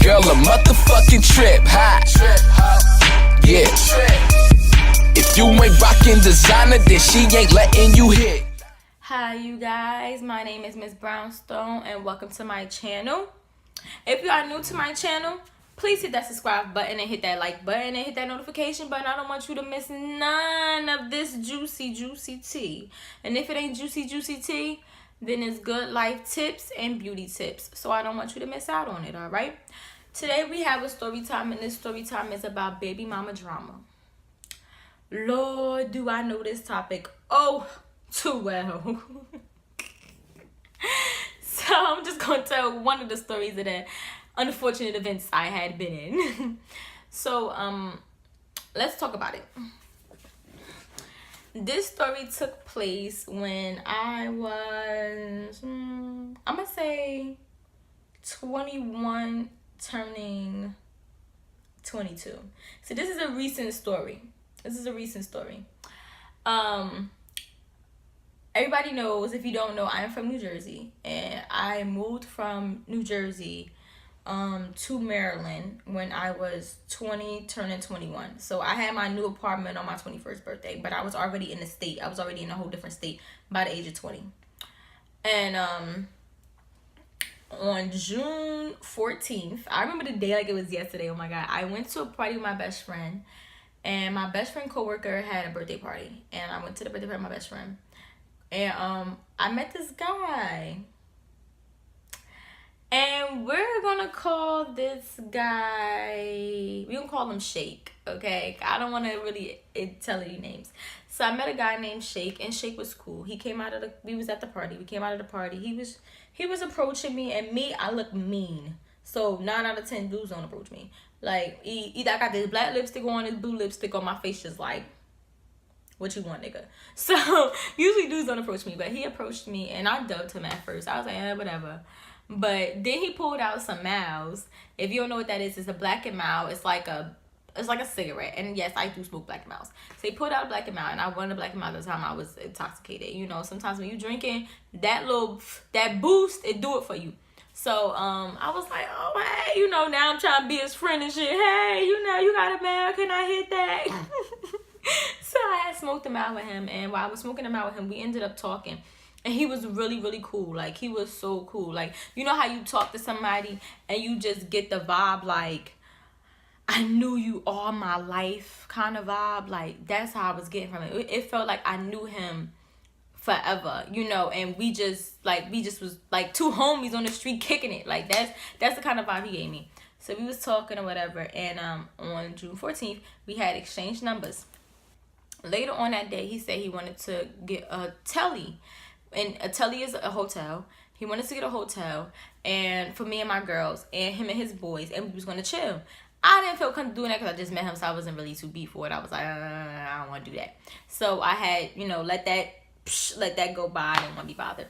girl a motherfucking trip, ha. Yeah. If you ain't rockin' designer, then she ain't letting you hit. Hi you guys, my name is Ms. Brownstone and welcome to my channel. If you are new to my channel, please hit that subscribe button and hit that like button and hit that notification button. I don't want you to miss none of this juicy tea. And if it ain't juicy tea, then it's good life tips and beauty tips. So I don't want you to miss out on it, alright? Today we have a story time, and this story time is about baby mama drama. Lord, do I know this topic oh too well. So I'm just gonna tell one of the stories of the unfortunate events I had been in. So let's talk about it. This story took place when I was I'm gonna say 21 turning 22. So this is a recent story. Everybody knows, if you don't know, I'm from New Jersey, and I moved from New Jersey to Maryland when I was 20 turning 21. So I had my new apartment on my 21st birthday, but I was already in the state. I was already in a whole different state by the age of 20. And on June 14th, I remember the day like it was yesterday. Oh my god, I went to a party with my best friend, and my best friend coworker had a birthday party, and I went to the birthday party with my best friend. And I met this guy, and we're gonna call this guy, we're gonna call him Shake, okay? I don't want to really tell any names. So I met a guy named Shake, and Shake was cool. He came out of the, we was at the party, we came out of the party, he was approaching me, and me, I look mean. So 9 out of 10 dudes don't approach me. Like, either I got this black lipstick on, this blue lipstick on, my face just like, what you want, nigga? So usually dudes don't approach me, but he approached me, and I dubbed him at first. I was like, whatever. But then he pulled out some Miles. If you don't know what that is, it's a Black and Mild. It's like a cigarette. And yes, I do smoke Black and Miles. So he pulled out a Black and Mild, and I wanted a Black and Mild at the time I was intoxicated. You know, sometimes when you drinking, that boost, it do it for you. So I was like, oh hey, you know, now I'm trying to be his friend and shit. Hey, you know, you got a Mild, can I hit that? So I had smoked him out with him, and while I was smoking him out with him, we ended up talking, and he was really cool. Like, he was so cool. Like, you know how you talk to somebody and you just get the vibe like, I knew you all my life kind of vibe. Like, that's how I was getting from it. It felt like I knew him forever, you know, and we just was like two homies on the street kicking it. Like, that's the kind of vibe he gave me. So we was talking or whatever, and on June 14th we had exchanged numbers. Later on that day, he said he wanted to get a telly, and a telly is a hotel. He wanted to get a hotel, and for me and my girls, and him and his boys, and we was going to chill. I didn't feel comfortable doing that because I just met him, so I wasn't really too beat for it. I was like, I don't want to do that. So I had, you know, let that go by. I didn't want to be bothered.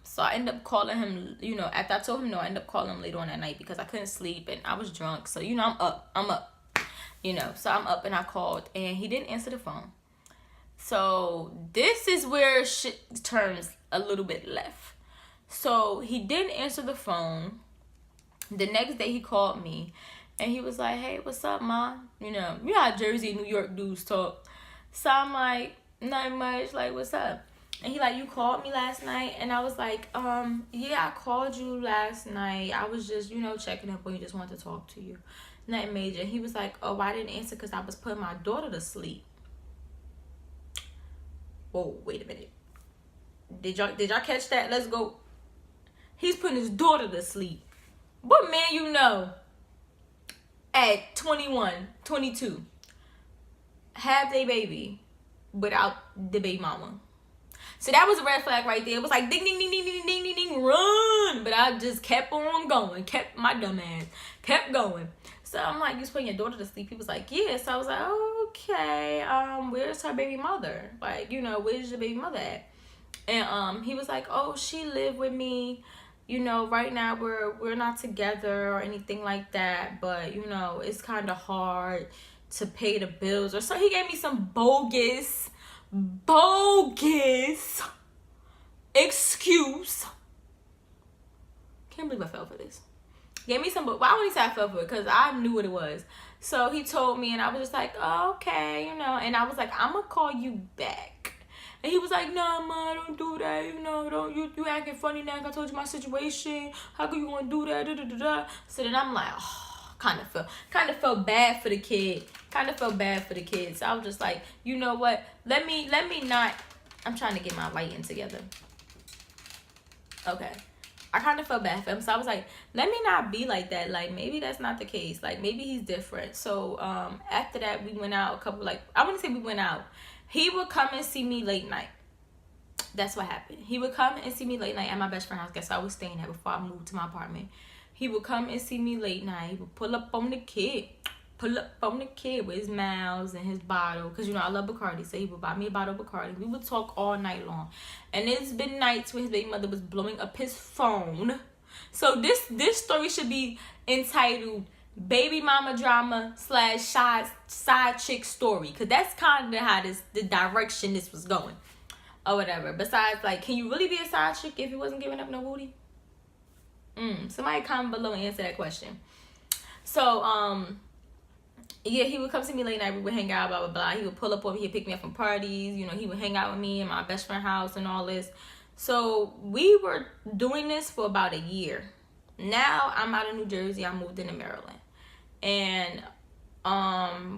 So I ended up calling him, you know, after I told him no, I ended up calling him later on that night because I couldn't sleep and I was drunk. So, you know, I'm up. You know, so I'm up, and I called, and he didn't answer the phone. So this is where shit turns a little bit left. So he didn't answer the phone. The next day he called me, and he was like, hey, what's up, ma? You know how Jersey and New York dudes talk. So I'm like, not much, like, what's up? And he like, you called me last night? And I was like, yeah, I called you last night. I was just, you know, checking up on you, just wanted to talk to you. Nothing major. He was like, oh, I didn't answer because I was putting my daughter to sleep. Whoa, wait a minute. Did y'all catch that? Let's go. He's putting his daughter to sleep. What man you know at 21, 22 have their baby without the baby mama? So that was a red flag right there. It was like ding ding ding ding ding ding ding ding, run. But I just kept on going, kept my dumb ass, kept going. So I'm like, you putting your daughter to sleep? He was like, yeah. So I was like, okay, where's her baby mother? Like, you know, where's your baby mother at? And he was like, oh, she lived with me. You know, right now we're not together or anything like that, but you know, it's kind of hard to pay the bills. Or so he gave me some bogus excuse. Can't believe I fell for this. Gave me some, well, I wouldn't say I fell for it because I knew what it was. So he told me, and I was just like, oh, okay, you know. And I was like, I'm gonna call you back. And he was like, nah, ma, don't do that. You know, don't you acting funny now. I told you my situation. How come you gonna do that? Da, da, da, da. So then I'm like, oh, kind of felt bad for the kid. So I was just like, you know what? Let me not. I'm trying to get my lighting together. Okay. I kind of felt bad for him. So I was like, let me not be like that. Like, maybe that's not the case. Like, maybe he's different. So after that, we went out a couple, like, I wouldn't say we went out. He would come and see me late night. That's what happened. He would come and see me late night at my best friend's house. Guess I was staying there before I moved to my apartment. He would come and see me late night. He would pull up on the kid with his mouths and his bottle, because you know I love Bacardi, so he would buy me a bottle of Bacardi. We would talk all night long, and it's been nights when his baby mother was blowing up his phone. So this story should be entitled "Baby Mama Drama / Side Chick Story," because that's kind of how the direction this was going, or whatever. Besides, like, can you really be a side chick if you wasn't giving up no booty? Somebody comment below and answer that question. So yeah, he would come see me late night. We would hang out, blah, blah, blah. He would pull up on me. He'd pick me up from parties. You know, he would hang out with me in my best friend's house and all this. So we were doing this for about a year. Now I'm out of New Jersey. I moved into Maryland. And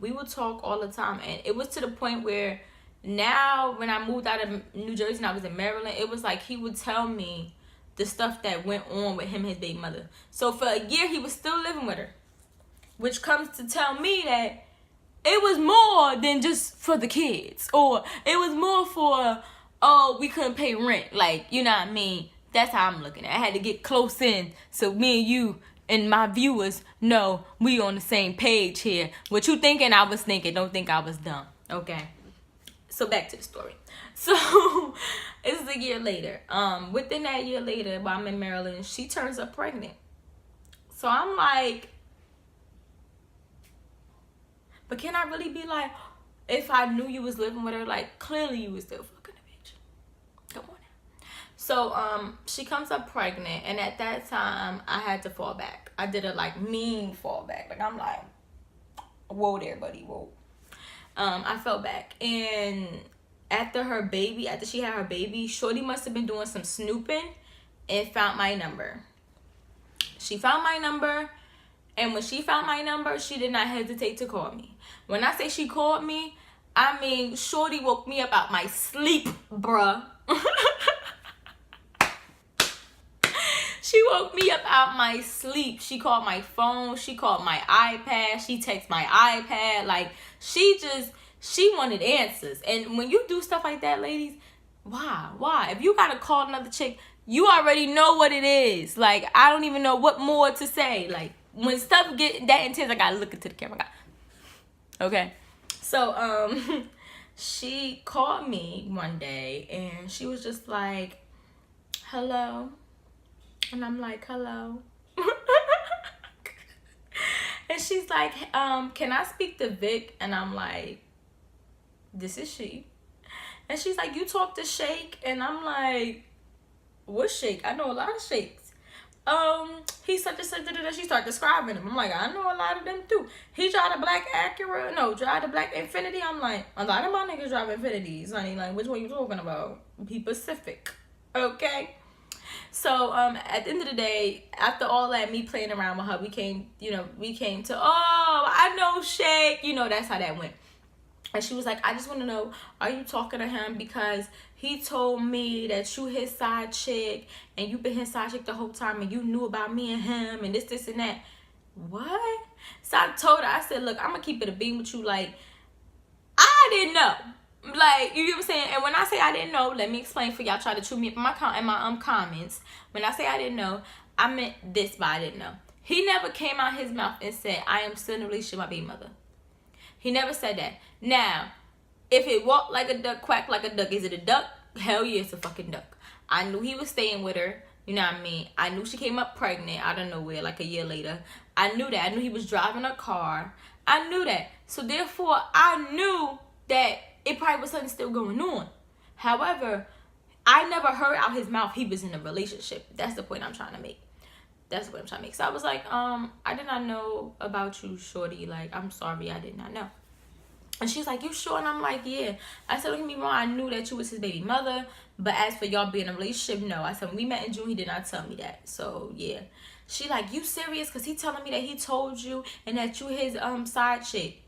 we would talk all the time. And it was to the point where now when I moved out of New Jersey and I was in Maryland, it was like he would tell me the stuff that went on with him and his baby mother. So for a year, he was still living with her. Which comes to tell me that it was more than just for the kids. Or it was more for, oh, we couldn't pay rent. Like, you know what I mean? That's how I'm looking at it. I had to get close in so me and you and my viewers know we on the same page here. What you thinking, I was thinking. Don't think I was dumb. Okay? So back to the story. So it's a year later. Within that year later, while I'm in Maryland, she turns up pregnant. So I'm like, but can I really be like, if I knew you was living with her, like, clearly you was still fucking a bitch. Come on now. So, she comes up pregnant, and at that time, I had to fall back. I did a, like, mean fall back. Like, I'm like, whoa there, buddy, whoa. I fell back, and after she had her baby, Shorty must have been doing some snooping and found my number. She found my number. And when she found my number, she did not hesitate to call me. When I say she called me, I mean, Shorty woke me up out my sleep, bruh. She woke me up out my sleep. She called my phone. She called my iPad. She texted my iPad. Like, she wanted answers. And when you do stuff like that, ladies, why? If you got to call another chick, you already know what it is. Like, I don't even know what more to say. Like, when stuff get that intense, I gotta look into the camera. Okay. So, she called me one day and she was just like, hello. And I'm like, hello. And she's like, can I speak to Vic? And I'm like, this is she. And she's like, you talk to Shake? And I'm like, what Shake? I know a lot of Shakes. He's such and such. She started describing him. I'm like, I know a lot of them too. He drive a black Acura. No, drive the black Infiniti. I'm like, a lot of my niggas drive Infinitis, honey. Like, which one you talking about? Be Pacific. Okay? So, at the end of the day, after all that, me playing around with her, we came to, oh, I know Shake. You know, that's how that went. And she was like, I just want to know, are you talking to him because he told me that you his side chick and you been his side chick the whole time and you knew about me and him and this and that? What? So I told her, I said, look, I'm going to keep it a beam with you. Like, I didn't know. Like, you know what I'm saying? And when I say I didn't know, let me explain for y'all try to chew me up in my comments. When I say I didn't know, I meant this, but I didn't know. He never came out his mouth and said, I am still in a relationship with my baby mother. He never said that. Now, if it walked like a duck, quacked like a duck, is it a duck? Hell yeah, it's a fucking duck. I knew he was staying with her. You know what I mean? I knew she came up pregnant out of nowhere like a year later. I knew that. I knew he was driving a car. I knew that. So therefore, I knew that it probably was something still going on. However, I never heard out his mouth he was in a relationship. That's the point I'm trying to make. That's what I'm trying to make. So I was like, I did not know about you, shorty. Like, I'm sorry, I did not know. And she's like, you sure? And I'm like, yeah. I said, don't get me wrong, I knew that you was his baby mother. But as for y'all being in a relationship, no. I said, when we met in June, he did not tell me that. So, yeah. She like, you serious? Because he telling me that he told you and that you his side chick.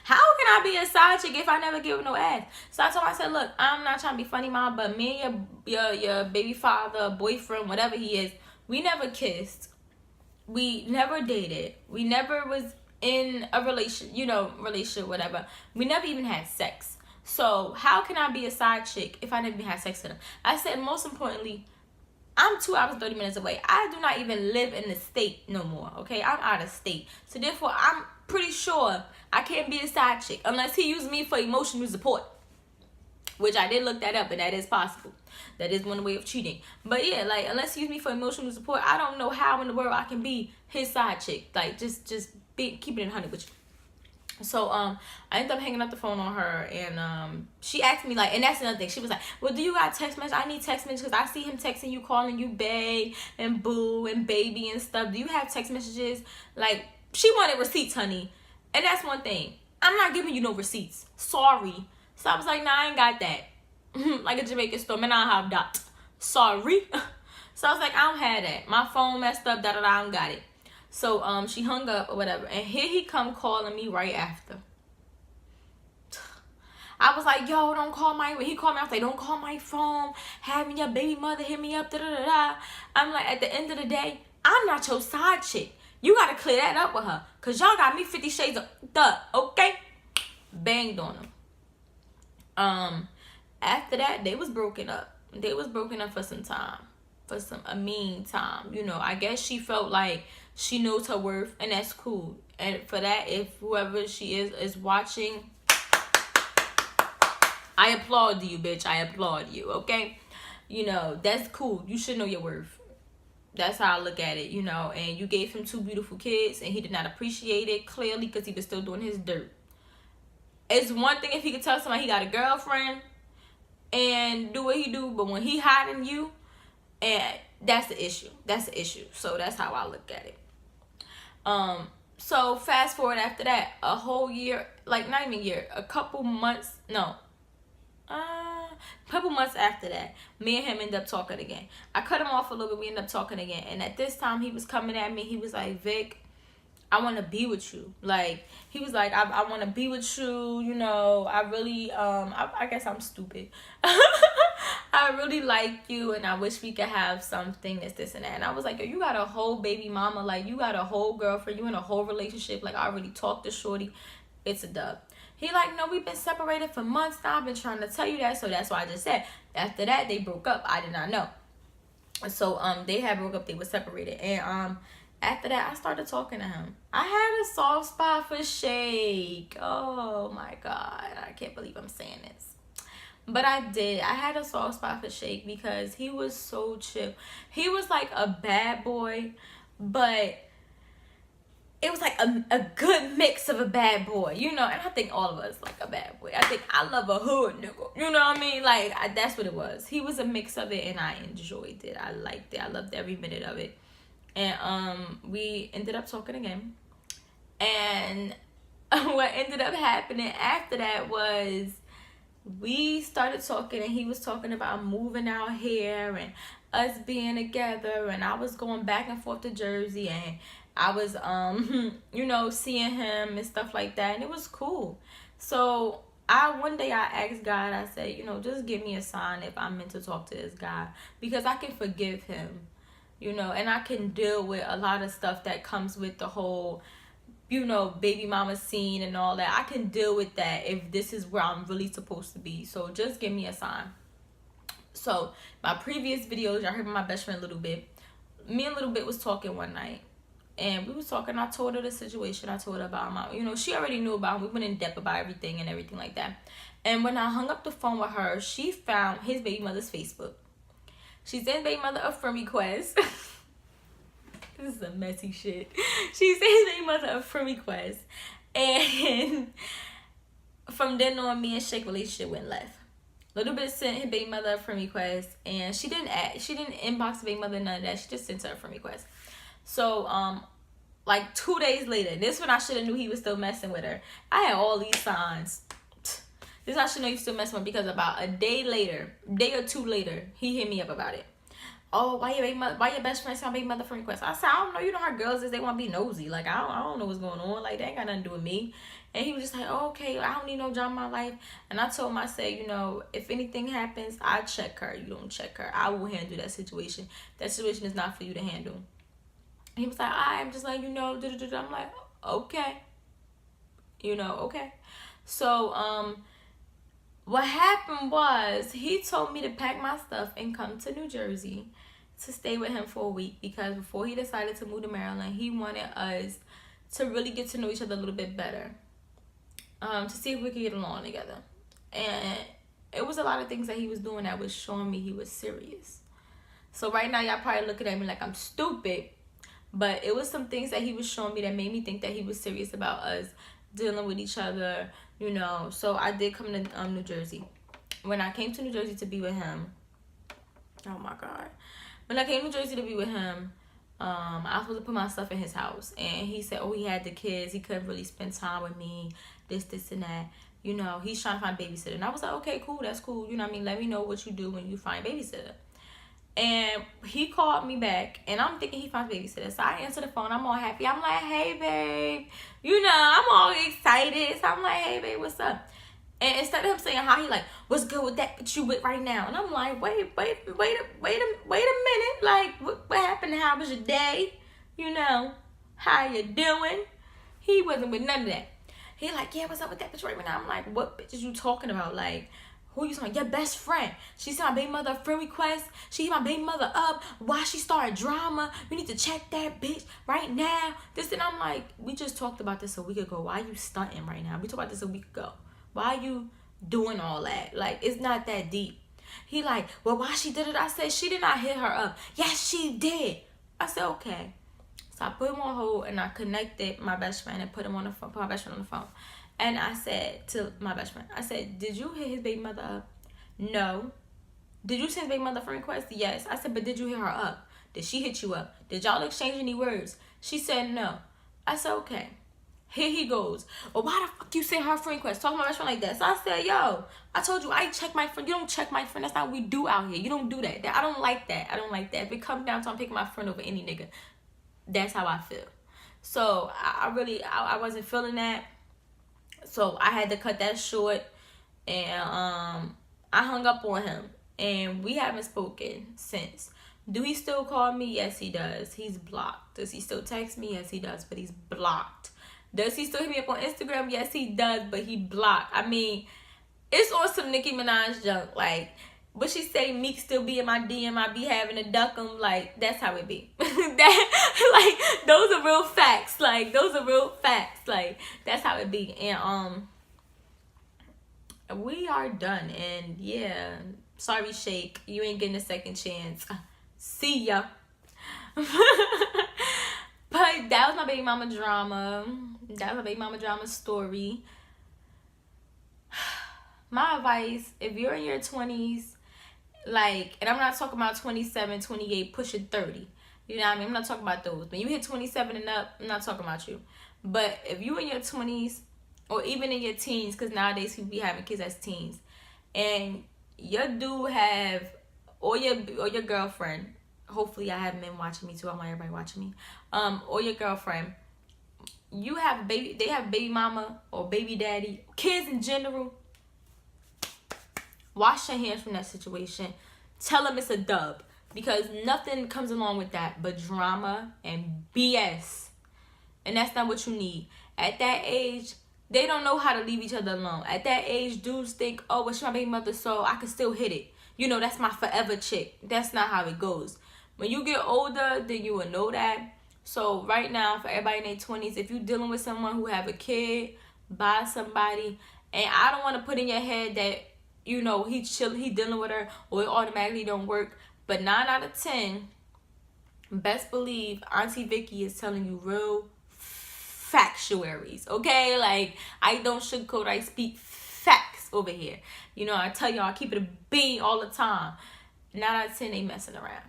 How can I be a side chick if I never give no ass? So I told her, I said, look, I'm not trying to be funny, mom, but me and your baby father, boyfriend, whatever he is, we never kissed. We never dated. We never was in a relationship, whatever. We never even had sex. So how can I be a side chick if I never even had sex with him? I said, most importantly, I'm 2 hours and 30 minutes away. I do not even live in the state no more, okay? I'm out of state. So therefore, I'm pretty sure I can't be a side chick unless he used me for emotional support. Which I did look that up, and that is possible. That is one way of cheating. But yeah, like, unless he used me for emotional support, I don't know how in the world I can be his side chick. Like, just keep it in 100 with you. So I ended up hanging up the phone on her, and she asked me, like, and that's another thing. She was like, well, do you got text messages? I need text messages because I see him texting you, calling you bae and boo and baby and stuff. Do you have text messages? Like, she wanted receipts, honey. And that's one thing. I'm not giving you no receipts. Sorry. So I was like, nah, I ain't got that. Like a Jamaican store, man, I have that. Sorry. So I was like, I don't have that. My phone messed up, I don't got it. So she hung up or whatever, and here he come calling me right after. I was like, yo, don't call my, he called me, I was like, don't call my phone, having your baby mother hit me up, da-da-da-da. I'm like, at the end of the day, I'm not your side chick. You gotta clear that up with her, cause y'all got me 50 shades of duh, okay? Banged on him. After that, they was broken up. They was broken up for some time, for a mean time. You know, I guess she felt like she knows her worth, and that's cool. And for that, if whoever she is watching, I applaud you, bitch. I applaud you, okay? You know, that's cool. You should know your worth. That's how I look at it, you know. And you gave him 2 beautiful kids, and he did not appreciate it, clearly, because he was still doing his dirt. It's one thing if he could tell somebody he got a girlfriend and do what he do, but when he hiding you, and that's the issue. That's the issue. So that's how I look at it. So fast forward after that, a whole year, like not even a year, a couple months after that, me and him ended up talking again. I cut him off a little bit, we ended up talking again. And at this time, he was coming at me, he was like, Vic, I want to be with you. Like, he was like, I want to be with you, you know, I really, I guess I'm stupid. I really like you, and I wish we could have something, this, and that. And I was like, yo, you got a whole baby mama, like, you got a whole girlfriend, you in a whole relationship, like, I already talked to shorty, it's a dub. He like, no, we've been separated for months now, I've been trying to tell you that, so that's why I just said. After that, they broke up, I did not know. So, they had broke up, they were separated, and, after that, I started talking to him. I had a soft spot for Shake. Oh, my God. I can't believe I'm saying this. But I did. I had a soft spot for Shake because he was so chill. He was like a bad boy, but it was like a good mix of a bad boy, you know? And I think all of us like a bad boy. I think I love a hood nigga. You know what I mean? Like, that's what it was. He was a mix of it, and I enjoyed it. I liked it. I loved every minute of it. And we ended up talking again, and what ended up happening after that was we started talking, and he was talking about moving out here and us being together, and I was going back and forth to Jersey, and I was you know, seeing him and stuff like that, and it was cool. So one day I asked God, I said, you know, just give me a sign if I'm meant to talk to this guy, because I can forgive him. You know, and I can deal with a lot of stuff that comes with the whole, you know, baby mama scene and all that. I can deal with that if this is where I'm really supposed to be. So just give me a sign. So my previous videos, y'all heard my best friend Little Bit. Me and Little Bit was talking one night. And we was talking. I told her the situation. I told her about my, you know, she already knew about him. We went in depth about everything and everything like that. And when I hung up the phone with her, she found his baby mother's Facebook. She sent baby mother a friend request. This is a messy shit. She sent his baby mother a friend request. And from then on, me and Shake relationship went left. Little bit sent his baby mother a friend request, and she didn't inbox the baby mother, none of that. She just sent her a friend request. So like 2 days later, this when I should have knew he was still messing with her. I had all these signs. This I should know he was still messing with, because about a day or two later, he hit me up about it. Oh, why your best friend sent my baby mother friend request? I said, I don't know. You know how girls is, they want to be nosy. Like, I don't know what's going on. Like, that ain't got nothing to do with me. And he was just like, oh, okay, I don't need no drama in my life. And I told him, I said, you know, if anything happens, I check her. You don't check her. I will handle that situation. That situation is not for you to handle. He was like, I'm just like, you know, I'm like, okay. You know, okay. So, what happened was, he told me to pack my stuff and come to New Jersey to stay with him for a week, because before he decided to move to Maryland, he wanted us to really get to know each other a little bit better, to see if we could get along together. And it was a lot of things that he was doing that was showing me he was serious. So right now, y'all probably looking at me like I'm stupid, but it was some things that he was showing me that made me think that he was serious about us dealing with each other, you know. So I did come to New Jersey. When I came to New Jersey to be with him, oh my God. When I came to New Jersey to be with him, I was supposed to put my stuff in his house. And he said, oh, he had the kids. He couldn't really spend time with me, this, and that. You know, he's trying to find a babysitter. And I was like, okay, cool, that's cool. You know what I mean? Let me know what you do when you find a babysitter. And he called me back, and I'm thinking he finds a babysitter. So I answer the phone. I'm all happy. I'm like, hey, babe. You know, I'm all excited. So I'm like, hey, babe, what's up? And instead of him saying how, he like, what's good with that you with right now? And I'm like, wait a minute. Like, what happened? How was your day? You know, how you doing? He wasn't with none of that. He like, yeah, what's up with that bitch right now? I'm like, what bitch is you talking about? Like, who you talking? Your best friend. She sent my baby mother a friend request. She hit my baby mother up. Why she started drama? You need to check that bitch right now. This, and I'm like, we just talked about this a week ago. Why you stunting right now? We talked about this a week ago. Why you doing all that? Like, it's not that deep. He like, well, why she did it? I said, she did not hit her up. Yes, she did. I said, okay. So I put him on hold, and I connected my best friend and put him on the phone, put my best friend on the phone. And I said to my best friend, I said, did you hit his baby mother up? No. Did you send his baby mother a friend request? Yes. I said, but did you hit her up? Did she hit you up? Did y'all exchange any words? She said no. I said, okay. Here he goes. Well, why the fuck you send her a friend request? Talk to my best friend like that. So I said, yo, I told you I check my friend. You don't check my friend. That's not what we do out here. You don't do that. I don't like that. I don't like that. If it comes down to I'm picking my friend over any nigga, that's how I feel. So I wasn't feeling that. So I had to cut that short, and I hung up on him, and we haven't spoken since. Do he still call me? Yes, he does. He's blocked. Does he still text me? Yes, he does, but he's blocked. Does he still hit me up on Instagram? Yes, he does, but he blocked. I mean, it's on some Nicki Minaj junk. Like, what she say, Meek still be in my DM, I be having to duck him. Like, that's how it be. Like, those are real facts. Like, those are real facts. Like, that's how it be. And we are done. And yeah, sorry, Shake, you ain't getting a second chance. See ya. But that was my baby mama drama. That was my baby mama drama story. My advice, if you're in your 20s, like, and I'm not talking about 27, 28, pushing 30. You know what I mean? I'm not talking about those. When you hit 27 and up, I'm not talking about you. But if you in your 20s, or even in your teens, because nowadays people be having kids as teens, and your dude have, or your girlfriend, hopefully I have men watching me too. I want everybody watching me. Or your girlfriend, you have baby, they have baby mama or baby daddy, kids in general. Wash your hands from that situation. Tell them it's a dub, because nothing comes along with that but drama and BS. And that's not what you need. At that age, they don't know how to leave each other alone. At that age, dudes think, oh, well, she's my baby mother, so I can still hit it. You know, that's my forever chick. That's not how it goes. When you get older, then you will know that. So right now, for everybody in their 20s, if you're dealing with someone who have a kid by somebody, and I don't want to put in your head that, you know, he dealing with her, or it automatically don't work. But 9 out of 10, best believe Auntie Vicky is telling you real factuaries, okay? Like, I don't sugarcoat, I speak facts. over here. You know, I tell y'all, I keep it a bean all the time. 9 out of 10, they messing around.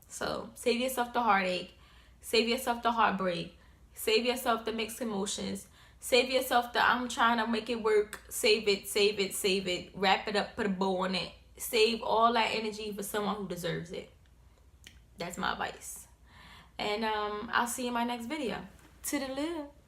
So save yourself the heartache. Save yourself the heartbreak. Save yourself the mixed emotions. Save yourself the I'm trying to make it work. Save it, save it, save it. Wrap it up, put a bow on it. Save all that energy for someone who deserves it. That's my advice. And I'll see you in my next video. To the left.